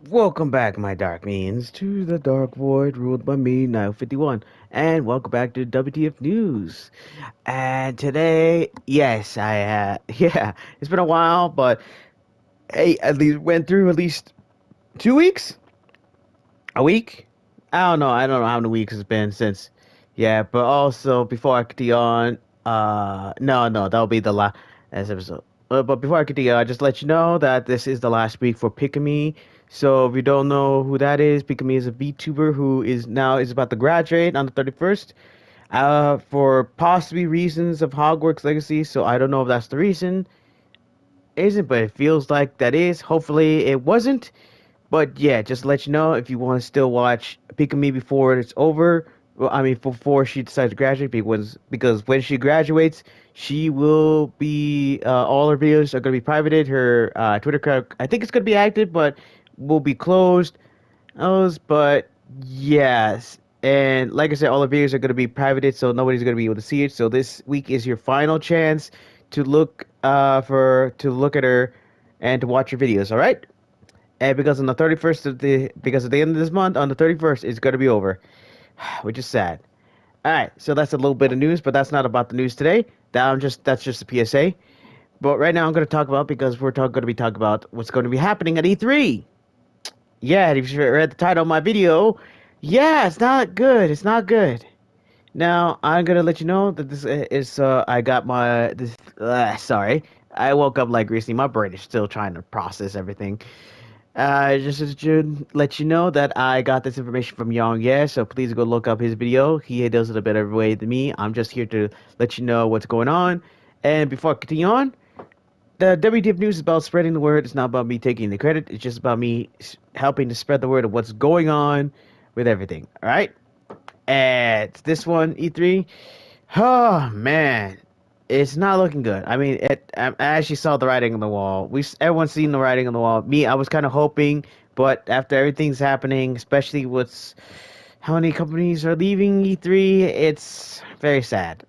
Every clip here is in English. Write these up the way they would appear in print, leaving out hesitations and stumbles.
Welcome back, my dark means, to the dark void ruled by me, now 51, and welcome back to WTF News. And today, yes, yeah, it's been a while, but hey, at least went through at least 2 weeks, a week. I don't know how many weeks it's been since. Yeah, but also before I continue on, no, that'll be the last episode. But before I continue, I just let you know that this is the last week for Pikami. So if you don't know who that is, Pikami is a VTuber who is about to graduate on the 31st. For possibly reasons of Hogwarts Legacy. So I don't know if that's the reason, isn't, but it feels like that is. Hopefully it wasn't. But yeah, just to let you know, if you want to still watch Pick Me before it's over, well, I mean, before she decides to graduate, because when she graduates, she will be, all her videos are going to be privated. Her Twitter account, I think it's going to be active, but will be closed. But yes. And like I said, all the videos are going to be privated, so nobody's going to be able to see it. So this week is your final chance to look at her and to watch her videos. All right. And because on the 31st because at the end of this month, on the 31st, it's going to be over, which is sad. All right, so that's a little bit of news, but that's not about the news today. That's just a PSA. But right now, I'm going to talk about because going to be talking about what's going to be happening at E3. Yeah, if you read the title of my video, yeah, it's not good. It's not good. Now I'm gonna let you know that this is. I got my this. Sorry, I woke up like recently. My brain is still trying to process everything. Just to let you know that I got this information from Young Yeah, so please go look up his video. He does it a better way than me. I'm just here to let you know what's going on. And before I continue on, the WTF News is about spreading the word. It's not about me taking the credit. It's just about me helping to spread the word of what's going on with everything. All right? And this one, E3. Oh, man. It's not looking good. I mean, I actually saw the writing on the wall. Everyone's seen the writing on the wall. Me, I was kind of hoping, but after everything's happening, especially with how many companies are leaving E3, it's very sad.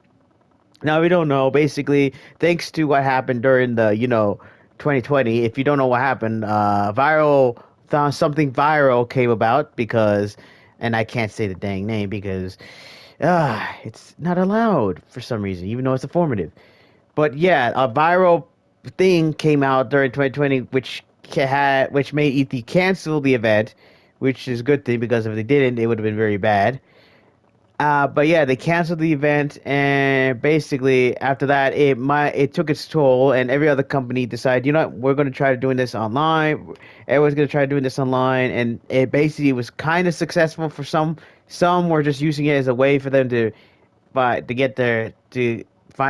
Now we don't know. Basically, thanks to what happened during the 2020. If you don't know what happened, viral found something viral came about because, and I can't say the dang name because, it's not allowed for some reason, even though it's informative. But yeah, a viral thing came out during 2020, which made ET cancel the event, which is a good thing because if they didn't, it would have been very bad. But yeah, they canceled the event, and basically after that, it took its toll, and every other company decided, we're going to try doing this online. Everyone's going to try doing this online, and it basically was kind of successful for some. Some were just using it as a way for them to find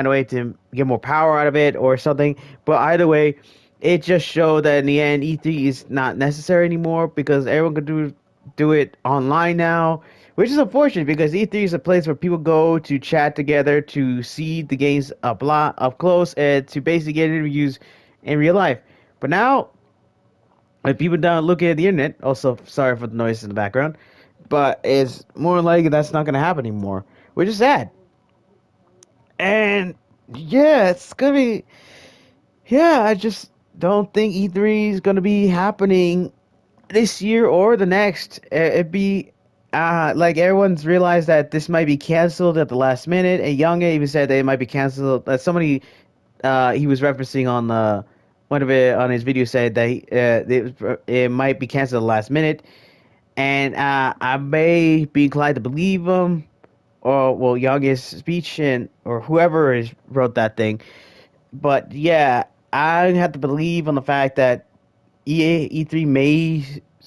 a way to get more power out of it or something. But either way, it just showed that in the end, E3 is not necessary anymore because everyone can do it online now, which is unfortunate because E3 is a place where people go to chat together, to see the games up close, and to basically get interviews in real life. But now, if people don't look at the internet, also sorry for the noise in the background, but it's more likely that's not going to happen anymore, which is sad. And yeah, it's gonna be. Yeah, I just don't think E3 is gonna be happening this year or the next. It'd be like everyone's realized that this might be canceled at the last minute. And Young even said that it might be canceled. That somebody he was referencing on one of it on his video said that it might be canceled at the last minute. And I may be inclined to believe him, or well, Young's speech and or whoever wrote that thing. But yeah, I have to believe on the fact that E3 may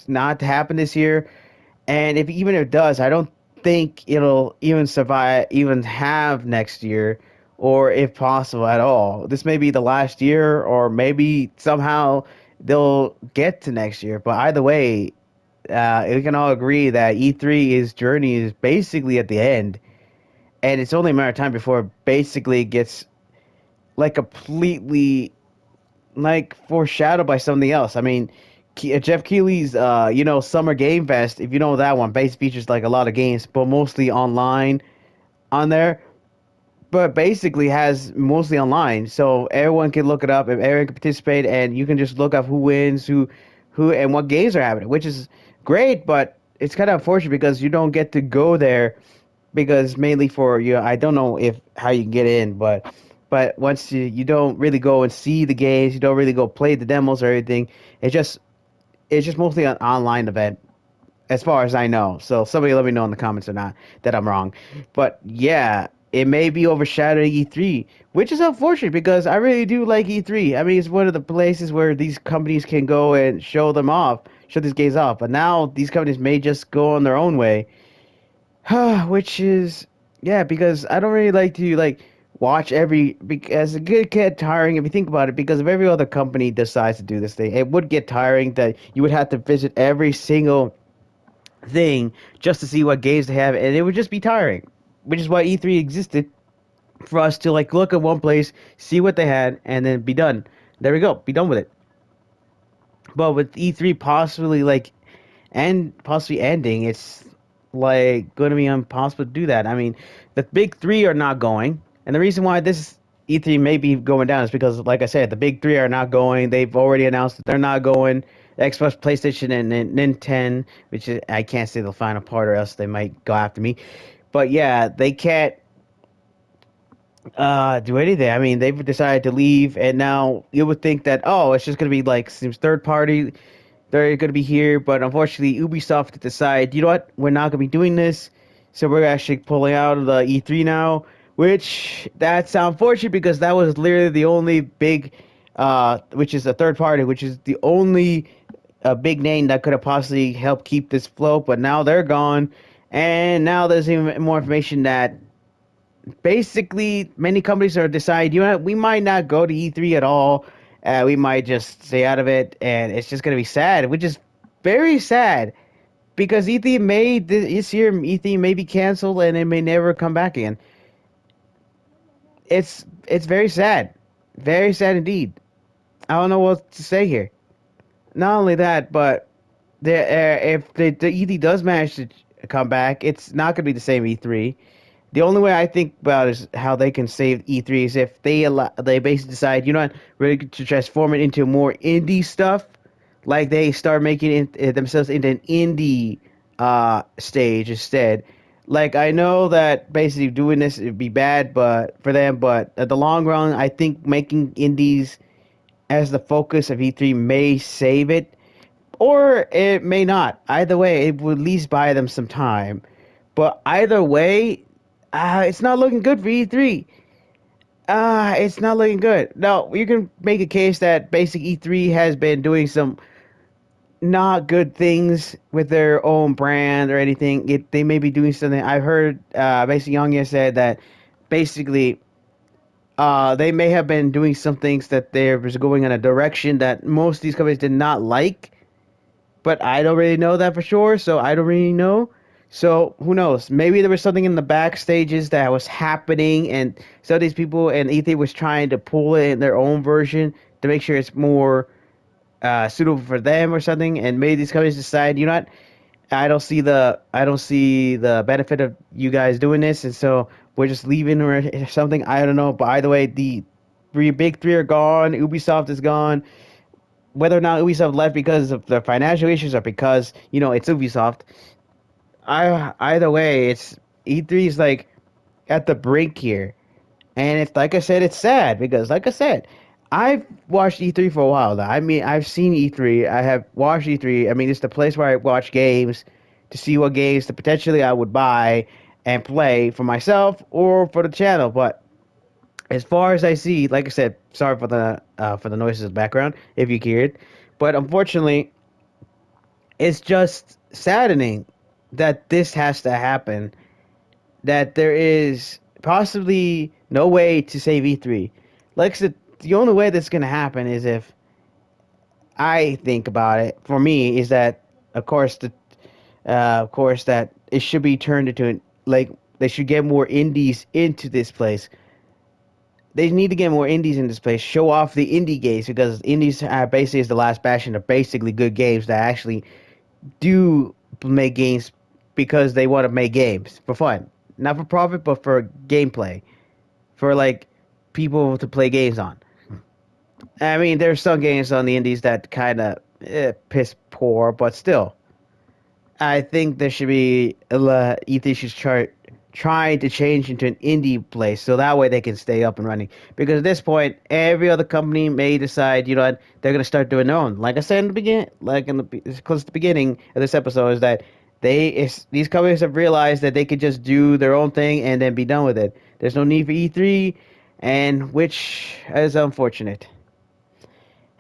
not happen this year, and if it does, I don't think it'll even survive, even have next year, or if possible at all. This may be the last year, or maybe somehow they'll get to next year. But either way, we can all agree that E3's journey is basically at the end, and it's only a matter of time before it basically gets like completely like foreshadowed by something else. I mean, Jeff Keighley's Summer Game Fest, if you know that one, base features like a lot of games, but mostly online on there. But basically has mostly online, so everyone can look it up. If everyone can participate, and you can just look up who wins, who and what games are happening, which is great, but it's kind of unfortunate because you don't get to go there because mainly for you. I don't know if how you can get in, but once you don't really go and see the games, you don't really go play the demos or everything. It's just it's just mostly an online event as far as I know. So somebody let me know in the comments or not that I'm wrong. But yeah, it may be overshadowing E3, which is unfortunate because I really do like E3. I mean, it's one of the places where these companies can go and show them off, show these games off. But now these companies may just go on their own way, which is yeah, because I don't really like to like watch every because it could get tiring if you think about it because if every other company decides to do this thing it would get tiring that you would have to visit every single thing just to see what games they have, and it would just be tiring. Which is why E3 existed for us to like look at one place, see what they had, and then be done. There we go, be done with it. But with E3 possibly like and possibly ending, it's like going to be impossible to do that. I mean, the big three are not going, and the reason why this E3 may be going down is because, like I said, the big three are not going. They've already announced that they're not going. Xbox, PlayStation, and Nintendo, which is, I can't say the final part, or else they might go after me. But yeah, they can't do anything. I mean, they've decided to leave, and now you would think that it's just gonna be like seems third party they're going to be here, but unfortunately, Ubisoft decided, you know what, we're not going to be doing this, so we're actually pulling out of the E3 now, which that's unfortunate because that was literally the only big, which is a third party, which is the only big name that could have possibly helped keep this float, but now they're gone, and now there's even more information that basically many companies are deciding, you know what, we might not go to E3 at all. We might just stay out of it, and it's just gonna be sad, which is very sad because E3 may this year E3 may be canceled and it may never come back again. It's very sad indeed. I don't know what to say here. Not only that, but if the E3 does manage to come back, it's not gonna be the same E3. The only way I think about is how they can save E3 is if they basically decide, you know what, we're going to transform it into more indie stuff, like they start making themselves into an indie stage instead. Like I know that basically doing this would be bad, but for them, but at the long run, I think making indies as the focus of E3 may save it, or it may not. Either way, it would at least buy them some time. But either way, it's not looking good for E3. It's not looking good. Now, you can make a case that basic E3 has been doing some not good things with their own brand or anything. They may be doing something. I've heard Basic Young said that basically they may have been doing some things that they was going in a direction that most of these companies did not like, but I don't really know that for sure, so I don't really know. So who knows? Maybe there was something in the backstages that was happening, and some of these people and E3 was trying to pull it in their own version to make sure it's more suitable for them or something. And maybe these companies decide, you know what? I don't see the benefit of you guys doing this, and so we're just leaving or something. I don't know. But either way, the big three are gone. Ubisoft is gone. Whether or not Ubisoft left because of the financial issues or because it's Ubisoft, either way, it's E3 is like at the brink here, and it's like I said, it's sad because like I said, I've watched E3 for a while now. I mean, I've seen E3. I have watched E3. I mean, it's the place where I watch games to see what games that potentially I would buy and play for myself or for the channel. But as far as I see, like I said, sorry for the noises in the background if you hear it, but unfortunately, it's just saddening that this has to happen. That there is possibly no way to save E3. Like I said, the only way that's gonna happen is if I think about it. For me, is that of course that it should be turned into like they should get more indies into this place. They need to get more indies in this place. Show off the indie games because indies basically is the last bastion of basically good games that actually do make games because they want to make games for fun, not for profit, but for gameplay, for like people to play games on. I mean, there's some games on the indies that kind of piss poor, but still. I think there should be E3 should start trying to change into an indie place so that way they can stay up and running. Because at this point, every other company may decide, you know what, they're gonna start doing their own. Like I said in the beginning, like in the close to the beginning of this episode, is that these companies have realized that they could just do their own thing and then be done with it. There's no need for E3, and which is unfortunate.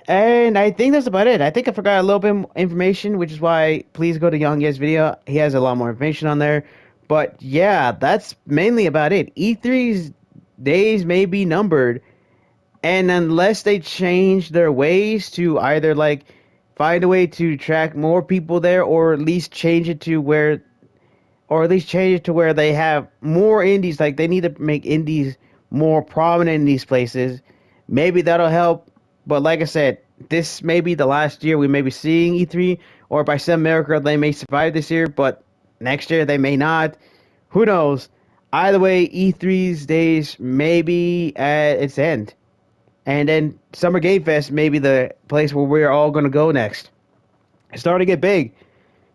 And I think that's about it. I think I forgot a little bit information, which is why please go to Young Ye's video. He has a lot more information on there. But yeah, that's mainly about it. E3's days may be numbered, and unless they change their ways to either like find a way to attract more people there, or at least change it to where or at least change it to where they have more indies. Like they need to make indies more prominent in these places. Maybe that'll help. But like I said, this may be the last year we may be seeing E3, or by some miracle they may survive this year, but next year they may not. Who knows? Either way, E3's days may be at its end. And then Summer Game Fest may be the place where we're all going to go next. It's starting to get big.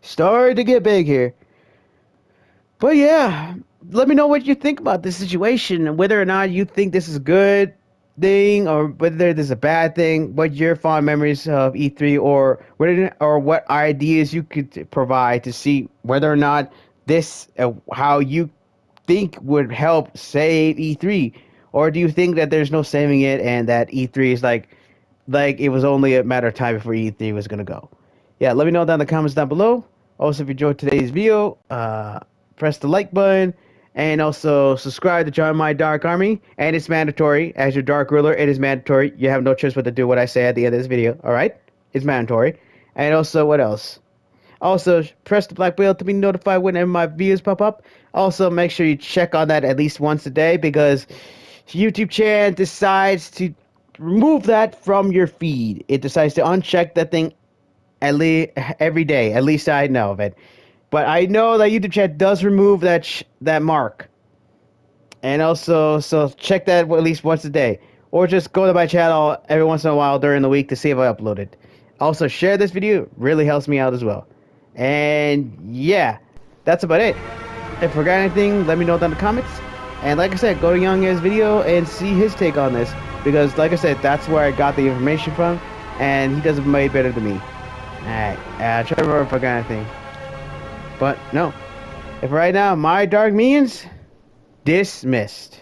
Starting to get big here. But yeah, let me know what you think about this situation and whether or not you think this is a good thing or whether this is a bad thing. What your fond memories of E3, or what ideas you could provide to see whether or not this how you think would help save E3, or do you think that there's no saving it and that E3 is like it was only a matter of time before E3 was gonna go? Yeah, let me know down in the comments down below. Also, if you enjoyed today's video, press the like button and also subscribe to join my Dark Army. And it's mandatory. As your Dark Ruler, it is mandatory. You have no choice but to do what I say at the end of this video. All right? It's mandatory. And also, what else? Also, press the black bell to be notified whenever my videos pop up. Also, make sure you check on that at least once a day, because YouTube channel decides to remove that from your feed. It decides to uncheck that thing at least every day. At least I know of it. But I know that YouTube chat does remove that mark. And also, so check that at least once a day. Or just go to my channel every once in a while during the week to see if I upload it. Also, share this video. Really helps me out as well. And yeah, that's about it. If I forgot anything, let me know down in the comments. And like I said, go to Young Ed's video and see his take on this. Because like I said, that's where I got the information from. And he does it way better than me. Alright, try to remember if I got anything. But no. If right now my dark means dismissed.